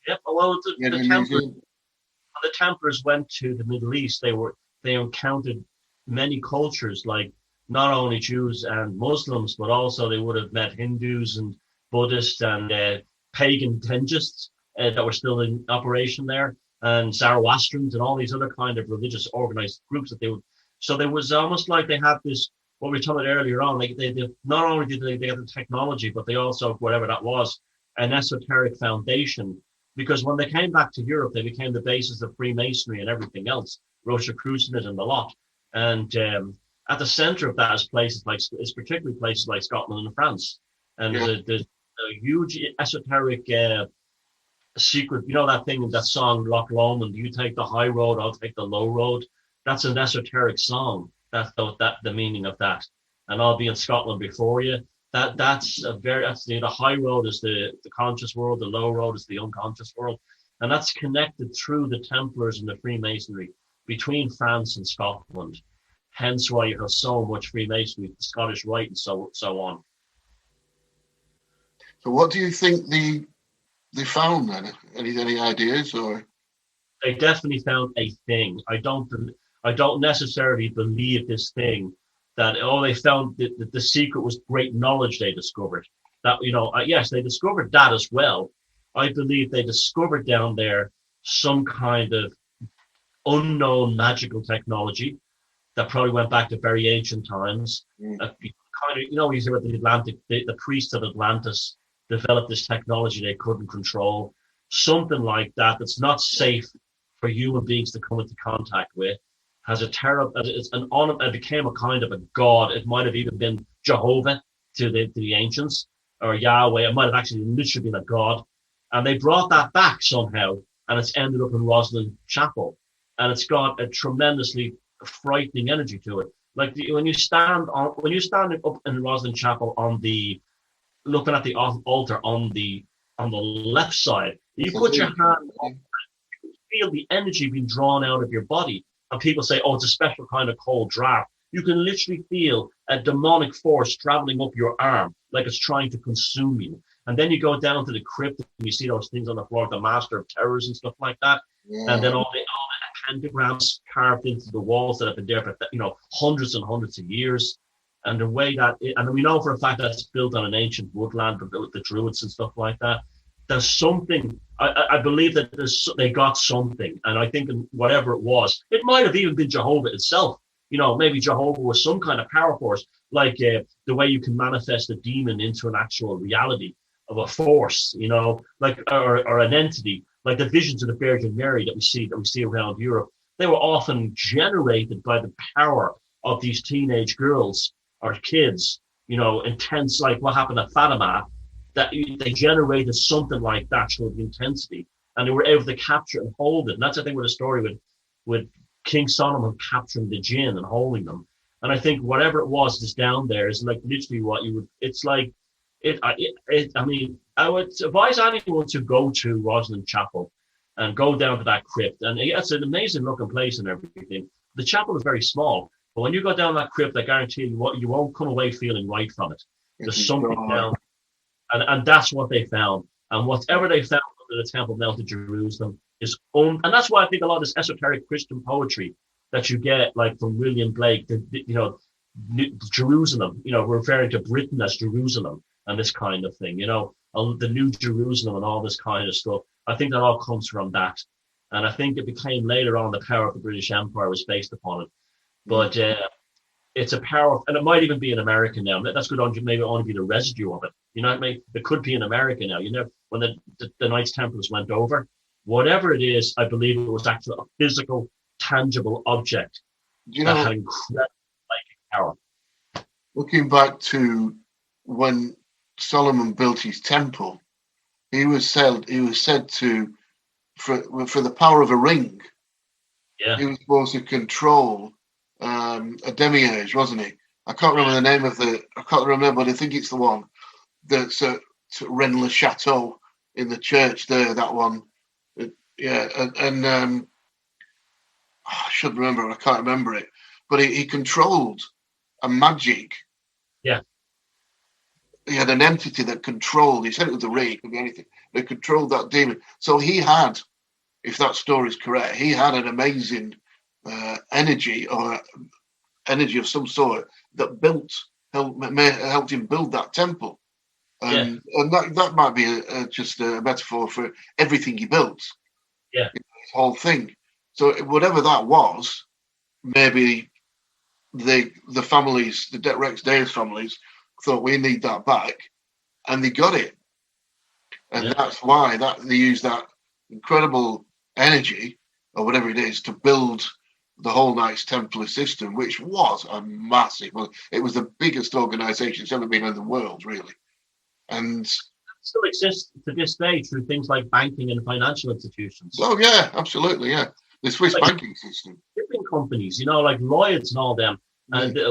Yeah, well, the Templars went to the Middle East. They encountered many cultures, like not only Jews and Muslims, but also they would have met Hindus and Buddhists and pagan Tenjists that were still in operation there, and Zoroastrians and all these other kind of religious organized groups that they would. So there was almost like they had this, what we were talking about earlier on, like they not only did they get the technology, but they also, whatever that was, an esoteric foundation. Because when they came back to Europe, they became the basis of Freemasonry and everything else, Rosicrucianism and the lot. And at the center of that is particularly places like Scotland and France. And there's a huge esoteric secret, that thing, that song, Loch Lomond, you take the high road, I'll take the low road. That's an esoteric song. That's the meaning of that. And I'll be in Scotland before you. That's the high road is the conscious world, the low road is the unconscious world, and that's connected through the Templars and the Freemasonry between France and Scotland. Hence why you have so much Freemasonry, the Scottish Rite, and so on. So, what do you think they found then? Any ideas or? They definitely found a thing. I don't necessarily believe this thing that they found that the secret was great knowledge they discovered. That yes, they discovered that as well. I believe they discovered down there some kind of unknown magical technology that probably went back to very ancient times. Kind of, you hear about the Atlantic, the priests of Atlantis developed this technology they couldn't control. Something like that that's not safe for human beings to come into contact with. Has a terrible, it became a kind of a god. It might have even been Jehovah to the ancients, or Yahweh. It might have actually literally been a god. And they brought that back somehow, and it's ended up in Rosslyn Chapel. And it's got a tremendously frightening energy to it. Like when you stand up in Rosslyn Chapel looking at the altar on the left side, you put your hand on, you feel the energy being drawn out of your body. And people say, oh, it's a special kind of cold draft. You can literally feel a demonic force traveling up your arm, like it's trying to consume you. And then you go down to the crypt and you see those things on the floor, the Master of Terrors and stuff like that. Yeah. And then all the pentagrams carved into the walls that have been there for hundreds and hundreds of years. And the way and we know for a fact that's built on an ancient woodland with the Druids and stuff like that. There's something, I believe that they got something. And I think whatever it was, it might have even been Jehovah itself. Maybe Jehovah was some kind of power force, like the way you can manifest a demon into an actual reality of a force, like or an entity, like the visions of the Virgin Mary that we see around Europe. They were often generated by the power of these teenage girls or kids, intense, like what happened at Fatima, that they generated something like that through the intensity, and they were able to capture and hold it. And that's, I think, what the story with King Solomon capturing the jinn and holding them. And I think whatever it was that's down there is like literally what you would. It's like I mean, I would advise anyone to go to Rosslyn Chapel and go down to that crypt. And it's an amazing looking place and everything. The chapel is very small, but when you go down that crypt, I guarantee you won't come away feeling right from it. There's something down. And that's what they found. And whatever they found under the Temple Mount of Jerusalem is and that's why I think a lot of this esoteric Christian poetry that you get, like from William Blake, Jerusalem, referring to Britain as Jerusalem and this kind of thing, the New Jerusalem and all this kind of stuff. I think that all comes from that. And I think it became later on the power of the British Empire was based upon it. But it's a power, and it might even be in America now. That's good, maybe only be the residue of it. You know what I mean? It could be in America now. When the Knights Templars went over, whatever it is, I believe it was actually a physical, tangible object that had incredible power. Looking back to when Solomon built his temple, he was said to, for the power of a ring, he was supposed to control a demiurge, wasn't he? I can't remember the name of I can't remember, but I think it's the one that's at Rennes-le-Château in the church there, that one. I should remember, I can't remember it. But he controlled a magic. Yeah. He had an entity that controlled, he said it was a ring, it could be anything, that controlled that demon. So he had, if that story is correct, he had an amazing energy or energy of some sort that helped him build that temple. And that might be just a metaphor for everything he built. Yeah. His whole thing. So whatever that was, maybe the families, the Rex Dales families, thought we need that back, and they got it. And that's why they used that incredible energy, or whatever it is, to build the whole Knights Templar system, which was a massive, it was the biggest organization that's ever been in the world, really. And it still exists to this day through things like banking and financial institutions. Oh yeah, absolutely, yeah. The Swiss banking system. Shipping companies, like Lloyd's and all them, and they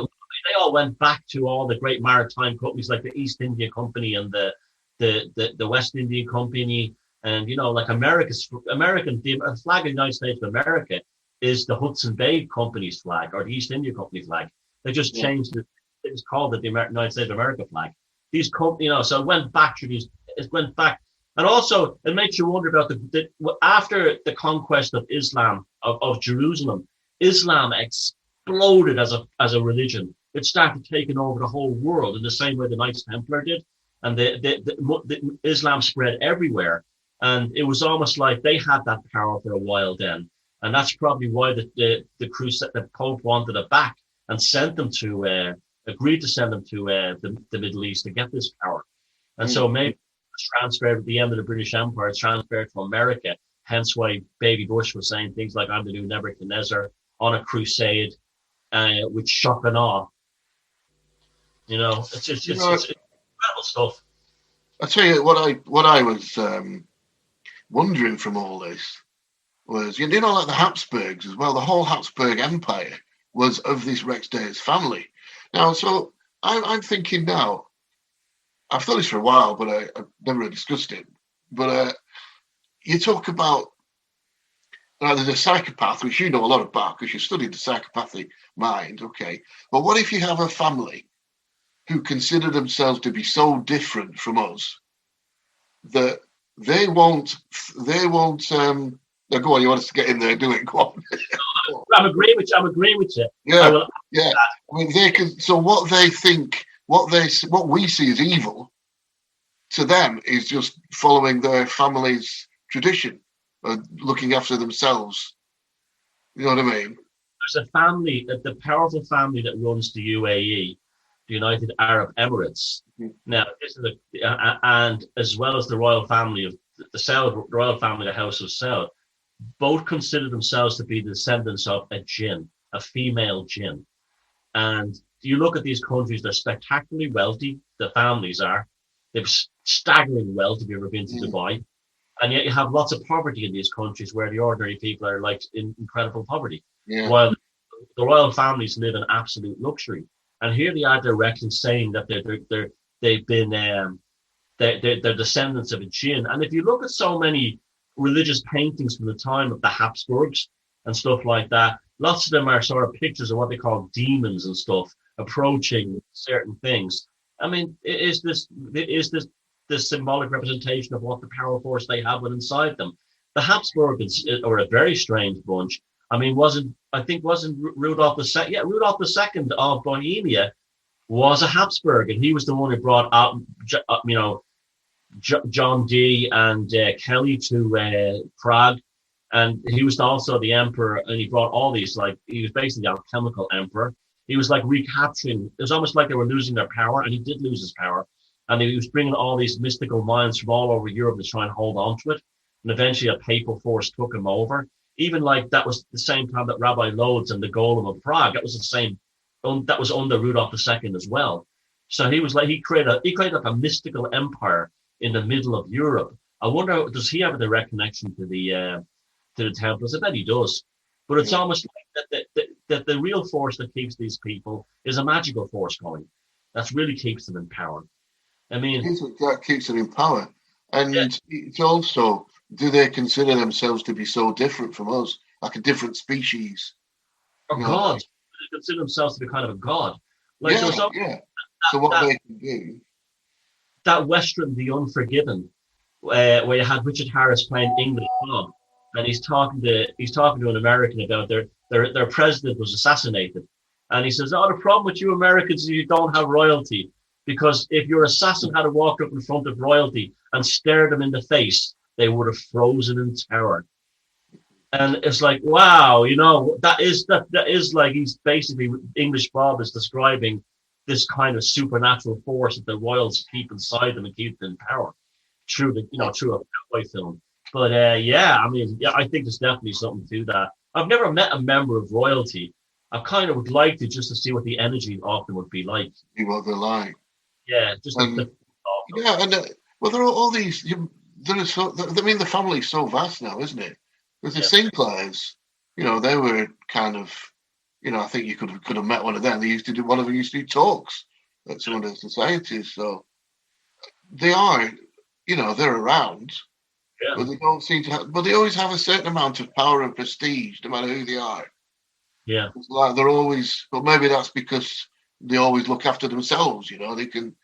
all went back to all the great maritime companies like the East India Company and the West India Company, and like the flag of the United States of America is the Hudson Bay Company's flag or the East India Company flag. They just changed it. It was called the United States of America flag. These companies, so it went back through these. It went back, and also it makes you wonder about after the conquest of Islam of Jerusalem. Islam exploded as a religion. It started taking over the whole world in the same way the Knights Templar did, and the Islam spread everywhere. And it was almost like they had that power for a while then, and that's probably why the Pope wanted it back and sent them to agreed to send them to the Middle East to get this power. And so maybe it's transferred at the end of the British Empire, it's transferred to America. Hence why Baby Bush was saying things like, I'm the new Nebuchadnezzar on a crusade with shock and awe. It's incredible stuff. I tell you what I was wondering from all this was, like the Habsburgs as well, the whole Habsburg Empire was of this Rex Deus family. Now, so I'm thinking now, I've thought this for a while, but I've never really discussed it. But you talk about there's a psychopath, which you know a lot about because you studied the psychopathic mind, okay. But what if you have a family who consider themselves to be so different from us that they won't go on, you want us to get in there, do it, go on. I'm agreeing with you. Yeah. I mean, they can. So what they think, what we see as evil, to them is just following their family's tradition, looking after themselves. You know what I mean? There's a family, the powerful family that runs the UAE, the United Arab Emirates. Mm-hmm. Now, this is and as well as the royal family of the Saud, the royal family, the House of Saud, both consider themselves to be the descendants of a jinn, a female jinn. And you look at these countries, they're spectacularly wealthy, the families are. They've staggering wealth if you've ever been to Dubai. And yet you have lots of poverty in these countries where the ordinary people are like in incredible poverty. Yeah. While the royal families live in absolute luxury. And here they are directly saying that they're descendants of a jinn. And if you look at so many religious paintings from the time of the Habsburgs and stuff like that, lots of them are sort of pictures of what they call demons and stuff approaching certain things. I mean, is this symbolic representation of what the power force they have inside them? The Habsburgs are a very strange bunch. I mean, wasn't Rudolph II? Yeah, Rudolph II of Bohemia was a Habsburg, and he was the one who brought out, John Dee and Kelly to Prague, and he was also the emperor, and he brought all these, like, he was basically the alchemical emperor. He was like recapturing, it was almost like they were losing their power, and he did lose his power, and he was bringing all these mystical minds from all over Europe to try and hold on to it, and eventually a papal force took him over. Even like that was the same time that Rabbi Lodz and the Golem of Prague, that was the same, that was under Rudolph II as well. So he was like, he created like a mystical empire in the middle of Europe. I wonder, does he have a direct connection to the Templars? I bet he does. But it's almost like that the real force that keeps these people is a magical force going. That really keeps them in power. I mean, that keeps them in power. And it's also, do they consider themselves to be so different from us, like a different species? A god. They consider themselves to be kind of a god. Like, so what they can do. That Western, The Unforgiven, where you had Richard Harris playing English Bob, and he's talking to an American about their president was assassinated, and he says, "Oh, the problem with you Americans is you don't have royalty, because if your assassin had walked up in front of royalty and stared them in the face, they would have frozen in terror." And it's like, wow, that is like, he's basically, English Bob is describing this kind of supernatural force that the royals keep inside them and keep them in power through a cowboy film. But I think there's definitely something to that. I've never met a member of royalty. I kind of would like to, just to see what the energy of them would be like. See what they're like. Yeah, just well, there are all these. The family's so vast now, isn't it? Because the Sinclairs, they were kind of. I think you could have met one of them. One of them used to do talks at some of the societies. So they are, they're around. Yeah. but they don't seem to have. But they always have a certain amount of power and prestige, no matter who they are. Yeah. It's like they're always. But maybe that's because they always look after themselves. They can,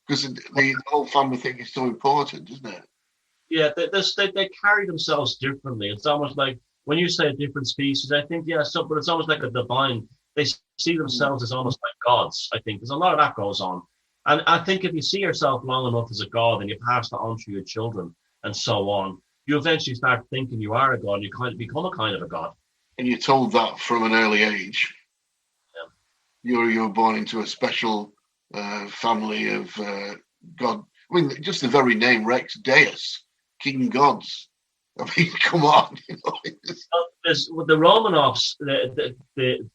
because the whole family thing is so important, isn't it? Yeah, they carry themselves differently. It's almost like when you say a different species, I think, yeah, so, but it's almost like a divine. They see themselves as almost like gods. I think there's a lot of that goes on. And I think if you see yourself long enough as a god and you pass that on to your children and so on, you eventually start thinking you are a god and you kind of become a kind of a god. And you're told that from an early age. Yeah. You're born into a special family of God. I mean, just the very name Rex Deus, King Gods. I mean, come on. With the Romanovs,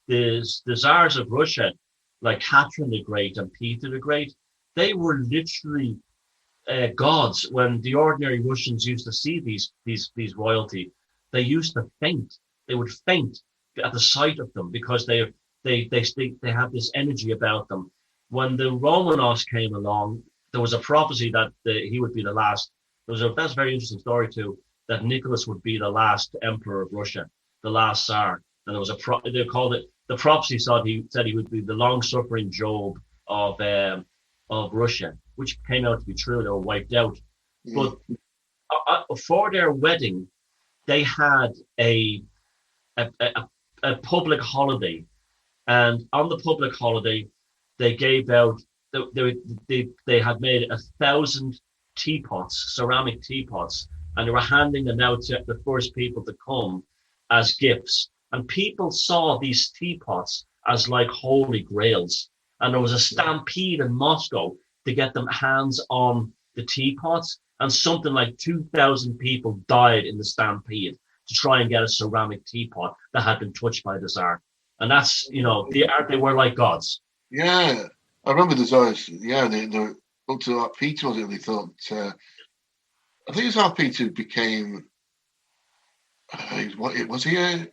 the Tsars of Russia, like Catherine the Great and Peter the Great, they were literally gods. When the ordinary Russians used to see these royalty, they used to faint. They would faint at the sight of them because they had this energy about them. When the Romanovs came along, there was a prophecy that he would be the last. That's a very interesting story too. That Nicholas would be the last emperor of Russia, the last Tsar. And there was they called it, the prophecy said he would be the long-suffering Job of Russia, which came out to be true. They were wiped out. But for their wedding, they had a public holiday. And on the public holiday, they gave out, they had made 1,000 teapots, ceramic teapots, and they were handing them out to the first people to come as gifts. And people saw these teapots as like holy grails. And there was a stampede in Moscow to get them hands on the teapots. And something like 2,000 people died in the stampede to try and get a ceramic teapot that had been touched by the Tsar. And that's, they were like gods. Yeah. I remember there's always, they up to that Peter, was it? They thought, I think it's how Peter became, was he a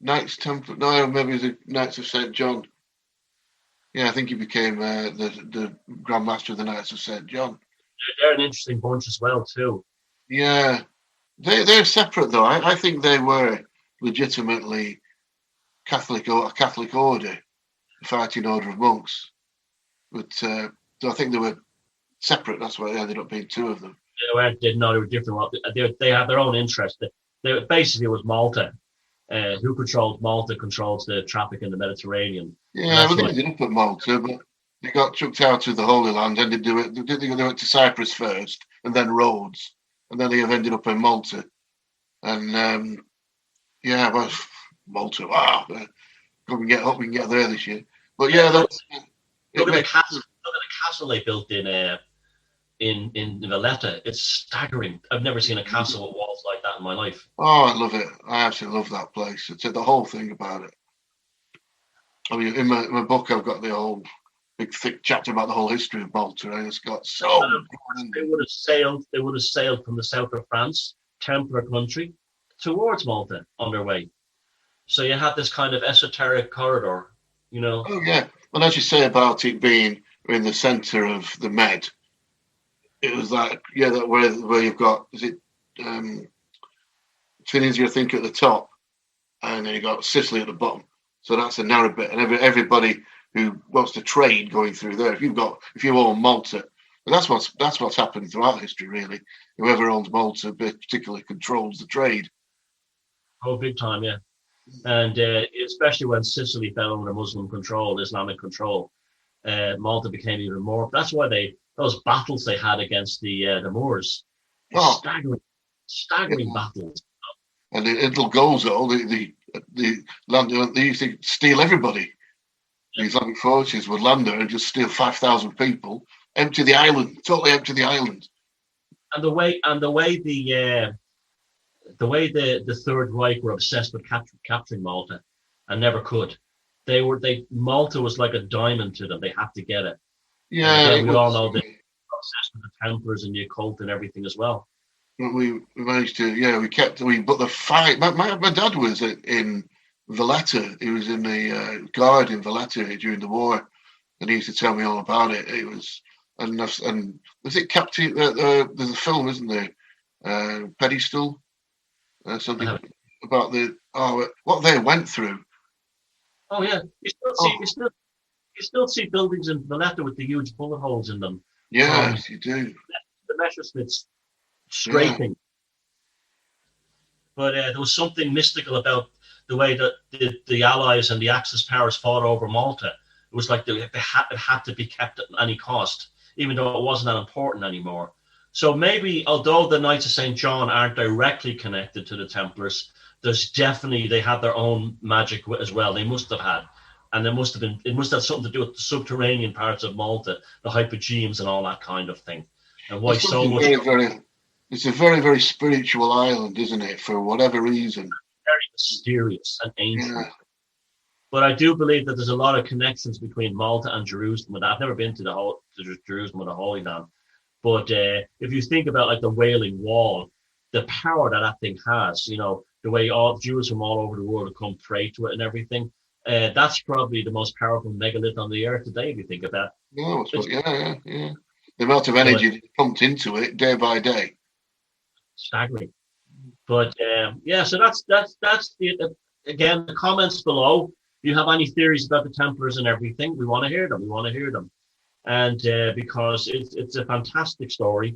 Knights Templar? No, maybe he was a Knights of St. John. Yeah, I think he became the Grand Master of the Knights of St. John. They're an interesting bunch as well, too. Yeah. They're separate, though. I think they were legitimately a Catholic order, a fighting order of monks. But so I think they were separate. That's why they ended up being two of them. They were different. They have their own interest. Basically, it was Malta. Who controls Malta controls the traffic in the Mediterranean. Yeah, well, they ended up at Malta, but they got chucked out of the Holy Land and they went to Cyprus first and then Rhodes. And then they have ended up in Malta. And well, Malta, wow. Hope we can get there this year. But yeah, look at the castle they built in Valletta. It's staggering. I've never seen a castle with walls like that in my life. Oh, I love it. I absolutely love that place. It's the whole thing about it. I mean, in my book, I've got the whole big thick chapter about the whole history of Malta, and it's got so. They would have sailed from the south of France, Templar country, towards Malta on their way. So you have this kind of esoteric corridor, Oh yeah, well, as you say about it being in the centre of the Med, it was like that where you've got Tunisia, I think, at the top, and then you got Sicily at the bottom. So that's a narrow bit, and everybody who wants to trade going through there. If you own Malta, that's what's happened throughout history, really. Whoever owns Malta particularly controls the trade. Oh, big time, yeah. And especially when Sicily fell under Muslim control, Islamic control, Malta became even more. That's why those battles they had against the Moors, staggering battles. And the little Gozo, the land, they used to steal everybody. The Islamic forces would land there and just steal 5,000 people, empty the island, totally empty the island. And the way the Third Reich were obsessed with capturing Malta and never could. Malta was like a diamond to them. They had to get it. Yeah, we all know they're obsessed with the Templars and the occult and everything as well. We managed to, but the fight, my dad was in Valletta. He was in the guard in Valletta during the war, and he used to tell me all about it. It was, and was it Captain, there's a film, isn't there? pedestal, something about what they went through. Oh yeah, you still see buildings in Valletta with the huge bullet holes in them. Yes, you do. The Messerschmitts Yeah. scraping. But there was something mystical about the way that the Allies and the Axis powers fought over Malta. It was like it had to be kept at any cost, even though it wasn't that important anymore. So maybe, although the Knights of St. John aren't directly connected to the Templars, there's definitely, they had their own magic as well. They must have had. And it must have something to do with the subterranean parts of Malta, the hypogeums and all that kind of thing. And why so much... It's a very, very spiritual island, isn't it? For whatever reason. Very mysterious and ancient. Yeah. But I do believe that there's a lot of connections between Malta and Jerusalem. I've never been to Jerusalem or the Holy Land. But if you think about like the Wailing Wall, the power that thing has, you know, the way all Jews from all over the world come pray to it and everything, that's probably the most powerful megalith on the earth today, if you think of that. No, yeah. The amount of energy pumped into it day by day. Staggering. But so that's the again, the comments below. If you have any theories about the Templars and everything, we want to hear them. And because it's a fantastic story,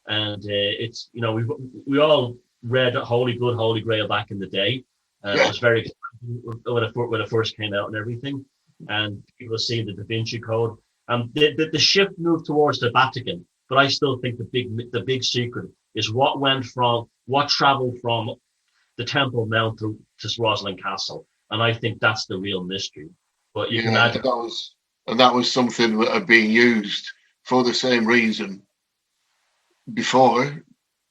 and it's, you know, we all read Holy Blood, Holy Grail back in the day. It was very exciting when it first came out and everything, and people see the Da Vinci Code. The shift moved towards the Vatican, but I still think the big secret is what traveled from the Temple Mount to Rosslyn Castle, and I think that's the real mystery. But you can imagine that was something that had been used for the same reason before,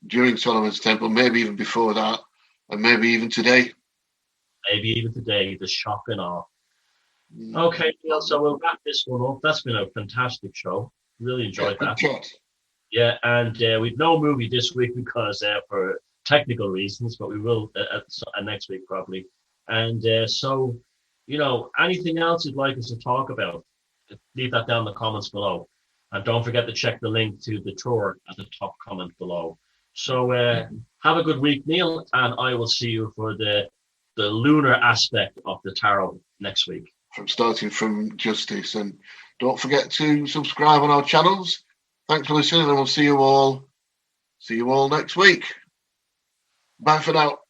during Solomon's Temple, maybe even before that, and maybe even today. The shock and awe. Okay, Neil, so we'll wrap this one up. That's been a fantastic show. Really enjoyed that. Yeah, and we've no movie this week because for technical reasons, but we will next week probably. And so, you know, anything else you'd like us to talk about, leave that down in the comments below. And don't forget to check the link to the tour at the top comment below. So have a good week, Neil, and I will see you for the lunar aspect of the tarot next week. Starting from Justice. And don't forget to subscribe on our channels. Thanks for listening, and we'll see you all next week. Bye for now.